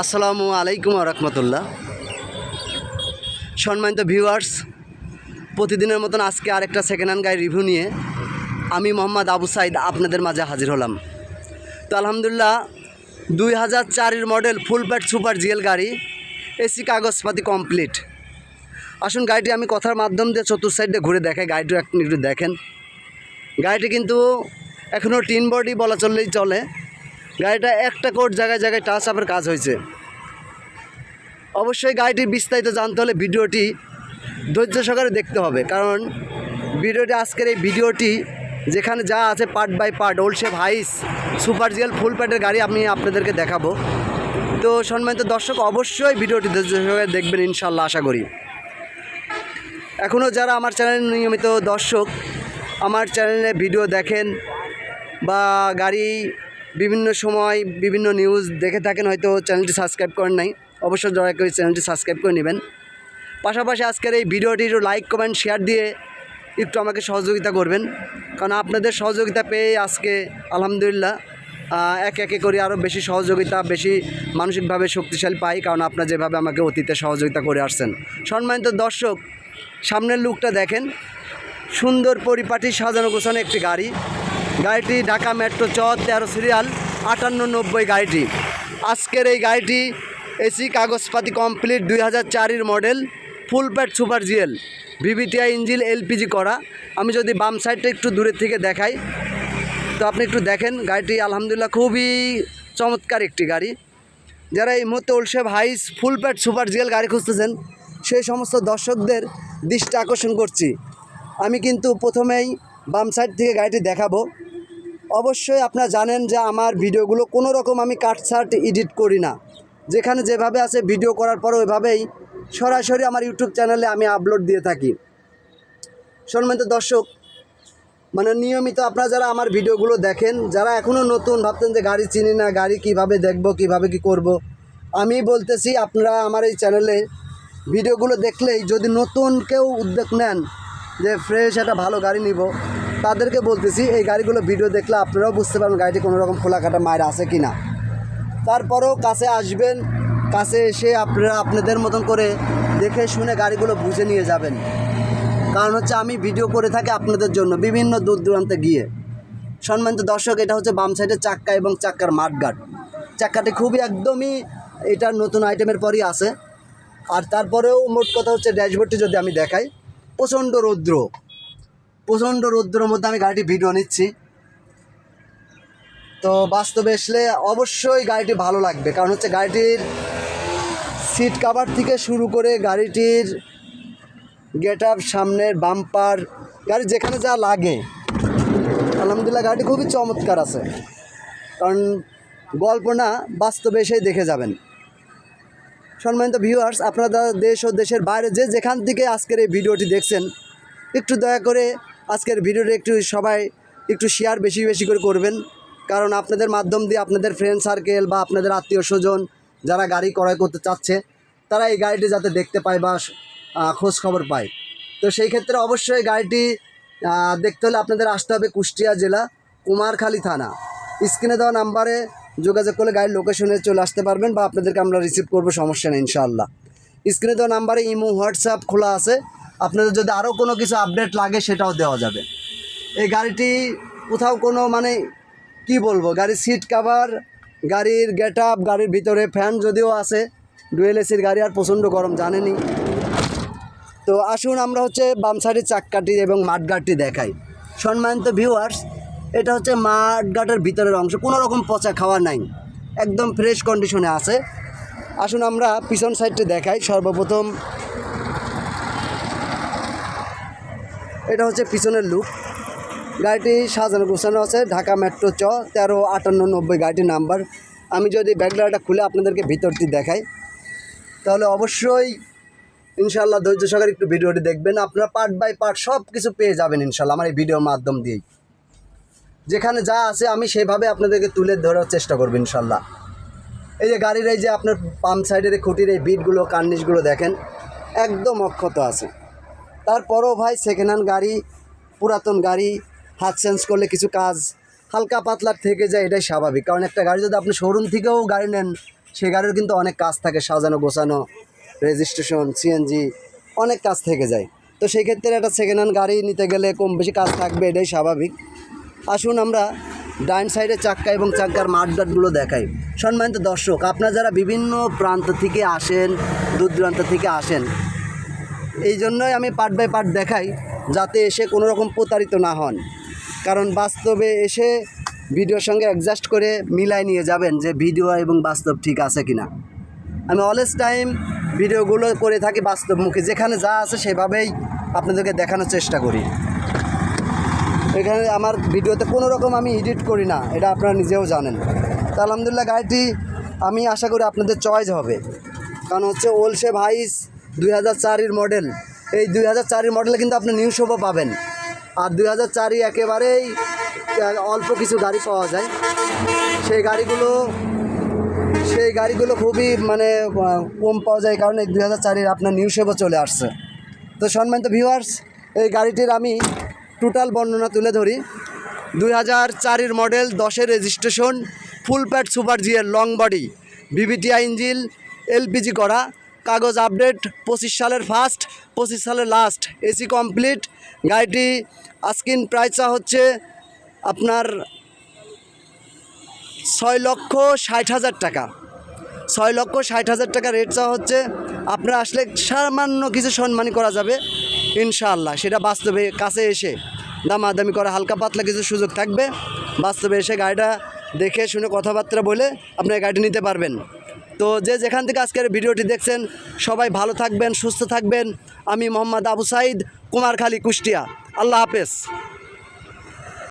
আসসালামু আলাইকুম রহমতুল্লাহ। সম্মানিত ভিউয়ার্স, প্রতিদিনের মতন আজকে আরেকটা সেকেন্ড হ্যান্ড গাড়ি রিভিউ নিয়ে আমি মোহাম্মদ আবু সাইদ আপনাদের মাঝে হাজির হলাম। তো আলহামদুলিল্লাহ 2004 মডেল ফুল প্যাড সুপার জিএল গাড়ি, এসি কাগজপাতি কমপ্লিট। আসুন গাড়িটি আমি কথার মাধ্যম দিয়ে চতুর সাইডে ঘুরে দেখাই, গাড়িটি একটু দেখেন। গাড়িটি কিন্তু এখনও টিন বডি বলা চললেই চলে। গাড়িটা একটা কোট জায়গায় জায়গায় টাচ আপের কাজ হয়েছে। অবশ্যই গাড়িটির বিস্তারিত জানতে হলে ভিডিওটি ধৈর্য সহকারে দেখতে হবে, কারণ ভিডিওটি আজকের এই ভিডিওটি যেখানে যা আছে part by part old shape Hiace super GL full প্যাডের গাড়ি আমি আপনাদেরকে দেখাবো। তো সম্মানিত দর্শক, অবশ্যই ভিডিওটি ধৈর্য সহকারে দেখবেন ইনশাল্লাহ, আশা করি। এখনও যারা আমার চ্যানেল নিয়মিত দর্শক, আমার চ্যানেলে ভিডিও দেখেন বা গাড়ি বিভিন্ন সময় বিভিন্ন নিউজ দেখে থাকেন, হয়তো চ্যানেলটি সাবস্ক্রাইব করেন নাই, অবশ্যই দয়া করে চ্যানেলটি সাবস্ক্রাইব করে নেবেন। পাশাপাশি আজকের এই ভিডিওটি একটু লাইক কমেন্ট শেয়ার দিয়ে একটু আমাকে সহযোগিতা করবেন, কারণ আপনাদের সহযোগিতা পেয়ে আজকে আলহামদুলিল্লাহ একে একে করে আরও বেশি সহযোগিতা, বেশি মানসিকভাবে শক্তিশালী পাই, কারণ আপনারা যেভাবে আমাকে অতীতে সহযোগিতা করে আসছেন। সম্মানিত দর্শক, সামনের লুকটা দেখেন, সুন্দর পরিপাটি সাজানো গোছানো একটি গাড়ি। গাড়িটি ঢাকা মেট্রো 13 সিরিয়াল 5890 গাড়িটি। আজকের এই গাড়িটি এসি কাগজপাতি কমপ্লিট 2004 মডেল ফুল pad super GL VVTi engine LPG করা। আমি যদি বাম সাইডটা একটু দূরের থেকে দেখাই, তো আপনি একটু দেখেন, গাড়িটি আলহামদুলিল্লাহ খুবই চমৎকার একটি গাড়ি। যারা এই মুহূর্তে old shape Hiace full pad super GL গাড়ি খুঁজতেছেন, সেই সমস্ত দর্শকদের দৃষ্টি আকর্ষণ করছি। আমি কিন্তু প্রথমেই বাম সাইড থেকে গাড়িটি দেখাবো। অবশ্যই আপনারা জানেন যে আমার ভিডিওগুলো কোনো রকম আমি কাটছাট এডিট করি না, যেখানে যেভাবে আছে ভিডিও করার পর ওইভাবেই সরাসরি আমার ইউটিউব চ্যানেলে আমি আপলোড দিয়ে থাকি। সম্মানিত দর্শক, মানে নিয়মিত আপনারা যারা আমার ভিডিওগুলো দেখেন, যারা এখনও নতুন ভাবতেন যে গাড়ি চিনি না, গাড়ি কিভাবে দেখব, কিভাবে কি করব, আমি বলতেছি আপনারা আমার এই চ্যানেলে ভিডিওগুলো দেখলেই যদি নতুন কেউ উদ্যোগ নেন যে ফ্রেশ একটা ভালো গাড়ি নিব, তাদেরকে বলতেছি এই গাড়িগুলো ভিডিও দেখলে আপনারাও বুঝতে পারবেন গাড়িটি কোনো রকম খোলাকাটা মায়ের আছে কি না। তারপরেও কাছে আসবেন, কাছে এসে আপনারা আপনাদের মতন করে দেখে শুনে গাড়িগুলো বুঝে নিয়ে যাবেন। কারণ হচ্ছে আমি ভিডিও করে থাকি আপনাদের জন্য বিভিন্ন দূর দূরান্তে গিয়ে। সম্মানিত দর্শক, এটা হচ্ছে বাম সাইডের চাক্কা এবং চাক্কার মাঠগার্ড। চাক্কাটি খুবই একদমই এটার নতুন আইটেমের পরই আছে। আর তারপরেও মোট কথা হচ্ছে ড্যাশবোর্ডটি যদি আমি দেখাই, প্রচণ্ড রৌদ্রের মধ্যে আমি গাড়িটি ভিডিও নিচ্ছি। তো বাস্তবে আসলে অবশ্যই গাড়িটি ভালো লাগবে, কারণ হচ্ছে গাড়িটির সিট কাভার থেকে শুরু করে গাড়িটির গেট আপ, সামনের বাম্পার, গাড়ি যেখানে যা লাগে আলহামদুলিল্লাহ গাড়িটি খুবই চমৎকার আছে। কারণ গল্প না, বাস্তবে এসেই দেখে যাবেন। সম্মানিত ভিউয়ার্স, আপনারা দেশ ও দেশের বাইরে যে যেখান থেকে আজকের এই ভিডিওটি দেখছেন, একটু দয়া করে আজকের ভিডিওটি একটু সবাই একটু শেয়ার বেশি বেশি করে করবেন, কারণ আপনাদের মাধ্যম দিয়ে আপনাদের ফ্রেন্ড সার্কেল বা আপনাদের আত্মীয় স্বজন যারা গাড়ি ক্রয় করতে চাচ্ছে, তারা এই গাড়িটি যাতে দেখতে পায় বা খোঁজ খবর পায়। তো সেই ক্ষেত্রে অবশ্যই গাড়িটি দেখতে হলে আপনাদের আসতে হবে কুষ্টিয়া জেলা কুমারখালী থানা। স্ক্রিনে দেওয়া নাম্বারে যোগাযোগ করলে গাড়ির লোকেশনে চলে আসতে পারবেন, বা আপনাদেরকে আমরা রিসিভ করবো, সমস্যা নেই ইনশাআল্লাহ। স্ক্রিনে দেওয়া নাম্বারে ইমো হোয়াটসঅ্যাপ খোলা আছে, আপনাদের যদি আরও কোনো কিছু আপডেট লাগে সেটাও দেওয়া যাবে। এই গাড়িটি কোথাও কোনো মানে কি বলবো, গাড়ির সিট কাভার, গাড়ির গেট আপ, গাড়ির ভিতরে ফ্যান যদিও আছে, ডুয়েল এসির গাড়ি, আর প্রচণ্ড গরম জানেনই। তো আসুন আমরা হচ্ছে বাম সাইডের চাক্কাটি এবং মাঠগার্ডটি দেখাই। সম্মানিত ভিউয়ার্স, এটা হচ্ছে মাঠগার্ডের ভিতরের অংশ, কোনো রকম পচা খাওয়া নাই, একদম ফ্রেশ কন্ডিশনে আছে। আসুন আমরা পিছন সাইডটি দেখাই। সর্বপ্রথম এটা হচ্ছে পিছনের লুক। গাড়িটি সাজানো গোছানো আছে, ঢাকা মেট্রো 135890 গাড়িটির নাম্বার। আমি যদি ব্যাকলাইটটা খুলে আপনাদেরকে ভিতরটি দেখাই, তাহলে অবশ্যই ইনশাআল্লাহ ধৈর্য সহকারে একটু ভিডিওটি দেখবেন। আপনারা পার্ট বাই পার্ট সব কিছু পেয়ে যাবেন ইনশাআল্লাহ আমার এই ভিডিওর মাধ্যম দিয়েই। যেখানে যা আছে আমি সেভাবে আপনাদেরকে তুলে ধরার চেষ্টা করব ইনশাআল্লাহ। এই যে গাড়ির এই যে আপনার পাম্প সাইডের খুঁটির এই বিটগুলো, কার্নিশগুলো দেখেন একদম অক্ষত আছে। তারপরও ভাই সেকেন্ড হ্যান্ড গাড়ি, পুরাতন গাড়ি, হাত চেঞ্জ করলে কিছু কাজ হালকা পাতলার থেকে যায়, এটাই স্বাভাবিক। কারণ একটা গাড়ি যদি আপনি শোরুম থেকেও গাড়ি নেন, সেই গাড়ির কিন্তু অনেক কাজ থাকে, সাজানো গোছানো, রেজিস্ট্রেশন, সিএনজি, অনেক কাজ থেকে যায়। তো সেই ক্ষেত্রে একটা সেকেন্ড হ্যান্ড গাড়ি নিতে গেলে কম বেশি কাজ থাকবে, এটাই স্বাভাবিক। আসুন আমরা ডাইন সাইডে চাক্কা এবং চাক্কার মাঠঘাটগুলো দেখাই। সম্মানিত দর্শক, আপনারা যারা বিভিন্ন প্রান্ত থেকে আসেন, দূর দূরান্ত থেকে আসেন, এই জন্যই আমি পার্ট বাই পার্ট দেখাই, যাতে এসে কোনো রকম প্রতারিত না হন। কারণ বাস্তবে এসে ভিডিওর সঙ্গে অ্যাডজাস্ট করে মিলাই নিয়ে যাবেন যে ভিডিও এবং বাস্তব ঠিক আছে কি না। আমি অলওয়েজ টাইম ভিডিওগুলো করে থাকি বাস্তবমুখী, যেখানে যা আছে সেভাবেই আপনাদেরকে দেখানোর চেষ্টা করি। এখানে আমার ভিডিওতে কোনো রকম আমি এডিট করি না, এটা আপনারা নিজেও জানেন। তো আলহামদুলিল্লাহ গাড়িটি আমি আশা করি আপনাদের চয়েস হবে, কারণ হচ্ছে ওলসে ভাইস 2004-এর মডেল। এই 2004-এর মডেলে কিন্তু আপনি নিউ শোভা পাবেন, আর 2004-ই একেবারেই অল্প কিছু গাড়ি পাওয়া যায়। সেই গাড়িগুলো খুবই মানে কম পাওয়া যায়, কারণ এই 2004-এর আপনার নিউ শোভা চলে আসছে। তো সম্মানিত ভিউয়ার্স, এই গাড়িটির আমি টোটাল বর্ণনা তুলে ধরি। 2004-এর মডেল, 10-এর রেজিস্ট্রেশন, ফুল প্যাড সুপার জিএর long body, BBTI engine, LPG করা, কাগজ আপডেট, 25 সালের ফার্স্ট, 25 সালের লাস্ট, এসি কমপ্লিট। গাড়িটি আস্কিন প্রাইসটা হচ্ছে আপনার 6,60,000 টাকা। 6,60,000 টাকা রেট চাওয়া হচ্ছে। আপনারা আসলে সামান্য কিছু সম্মানী করা যাবে ইনশাআল্লাহ, সেটা বাস্তবে কাছে এসে দামাদামি করা হালকা পাতলা কিছু সুযোগ থাকবে। বাস্তবে এসে গাড়িটা দেখে শুনে কথাবার্তা বলে আপনার গাড়িটি নিতে পারবেন। তো যে যেখান থেকে আজকের ভিডিওটি দেখছেন সবাই ভালো থাকবেন, সুস্থ থাকবেন। আমি মোহাম্মদ আবু সাইদ, কুমারখালী, কুষ্টিয়া। আল্লাহ হাফেজ।